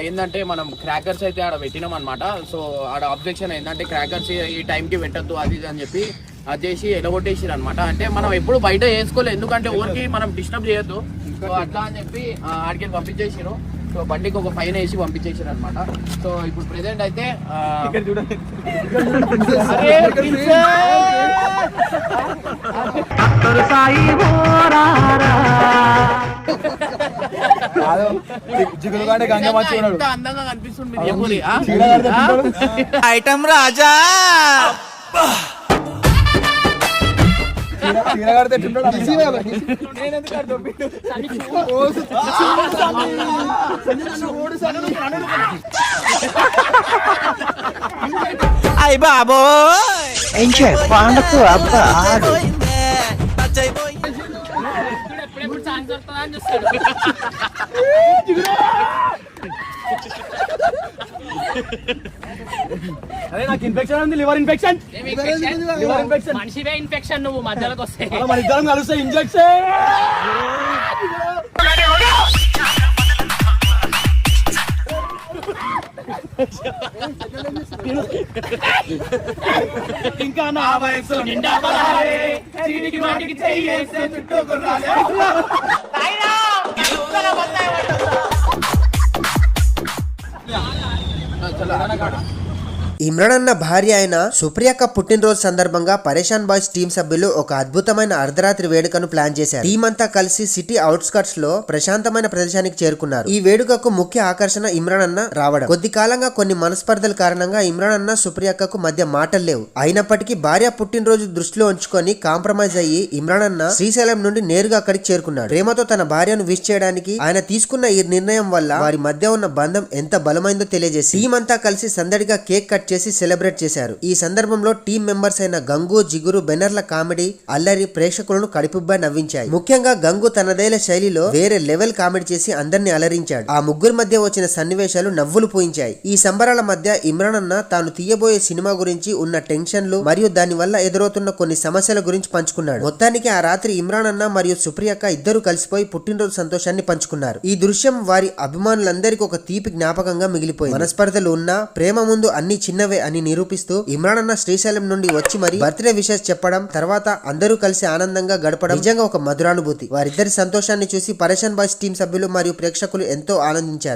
ఏంటంటే మనం క్రాకర్స్ అయితే ఆడ పెట్టినాం అనమాట. సో ఆడ అబ్జెక్షన్ ఏంటంటే క్రాకర్స్ ఈ టైంకి పెట్టద్దు అది అని చెప్పి అది చేసి ఎలగొట్టేసారు అనమాట. అంటే మనం ఎప్పుడు బయట వేసుకోలేదు, ఎందుకంటే ఊరికి మనం డిస్టర్బ్ చేయొద్దు. సో అట్లా అని చెప్పి ఆడికి పంపించేసారు. సో బండికి ఒక ఫైన్ వేసి పంపించేసారు అనమాట. సో ఇప్పుడు ప్రెసెంట్ అయితే ఎంత అందంగా కనిపిస్తుంది ఐటమ్ రాజా. అయ్ బాబో ఎంజాయ్ పండుగ అబ్బా ఆడు అదే నాకు ఇన్ఫెక్షన్ ఉంది, లివర్ ఇన్ఫెక్షన్. మనిషివే ఇన్ఫెక్షన్, నువ్వు మధ్యలోకి వస్తే మన ఇద్దరం కలిస్తే ఇంజెక్షన్. ఇంకా నా వయసు నిండా పడాలి, చీటికి మాటికి చెయ్యేస్తే చుట్టూ కుర్రాలే. ఇమ్రాన్ అన్న భార్య అయిన సుప్రియక్క పుట్టినరోజు సందర్భంగా పరేషాన్ బాయ్స్ టీం సభ్యులు ఒక అద్భుతమైన అర్ధరాత్రి వేడుకను ప్లాన్ చేశారు. టీం అంతా కలిసి సిటీ అవుట్స్కట్స్ లో ప్రశాంతమైన ప్రదేశానికి చేరుకున్నారు. ఈ వేడుకకు ముఖ్య ఆకర్షణ ఇమ్రాన్ అన్న రావడం. కొద్ది కాలంగా కొన్ని మనస్పర్ధల కారణంగా ఇమ్రాన్ అన్న సుప్రియక్కకు మధ్య మాటలు లేవు. అయినప్పటికీ భార్య పుట్టినరోజు దృష్టిలో ఉంచుకొని కాంప్రమైజ్ అయ్యి ఇమ్రాన్ అన్న శ్రీశైలం నుండి నేరుగా అక్కడికి చేరుకున్నాడు. ప్రేమతో తన భార్యను విష్ చేయడానికి ఆయన తీసుకున్న ఈ నిర్ణయం వల్ల వారి మధ్య ఉన్న బంధం ఎంత బలమైందో తెలియజేసి టీం అంతా కలిసి సందడిగా కేక్ కట్ చేసి సెలబ్రేట్ చేశారు. ఈ సందర్భంలో టీం మెంబర్స్ అయిన గంగు, జిగురు, బెనర్ల కామెడీ అల్లరి ప్రేక్షకులను కడుపుబ్బా నవ్వించాయి. ముఖ్యంగా గంగు తనదైన శైలిలో వేరే లెవెల్ కామెడీ చేసి అందరినీ అలరించాడు. ఆ ముగ్గురు మధ్య వచ్చిన సన్నివేశాలు నవ్వులు పూయించాయి. ఈ సంబరాల మధ్య ఇమ్రాన్ అన్న తాను తీయబోయే సినిమా గురించి ఉన్న టెన్షన్లు మరియు దాని వల్ల ఎదురవుతున్న కొన్ని సమస్యల గురించి పంచుకున్నాడు. మొత్తానికి ఆ రాత్రి ఇమ్రాన్ అన్న మరియు సుప్రియక్క ఇద్దరు కలిసిపోయి పుట్టినరోజు సంతోషాన్ని పంచుకున్నారు. ఈ దృశ్యం వారి అభిమానులందరికీ ఒక తీపి జ్ఞాపకంగా మిగిలిపోయింది. మనస్పర్ధలు ఉన్నా ప్రేమ ముందు అన్ని చిన్నవే అని నిరూపిస్తూ ఇమ్రాన్ అన్న శ్రీశైలం నుండి వచ్చి మరి బర్త్డే విషెస్ చెప్పడం, తర్వాత అందరూ కలిసి ఆనందంగా గడపడం నిజంగా ఒక మధురానుభూతి. వారిద్దరి సంతోషాన్ని చూసి పరేషాన్ బాయ్స్ టీం సభ్యులు మరియు ప్రేక్షకులు ఎంతో ఆనందించారు.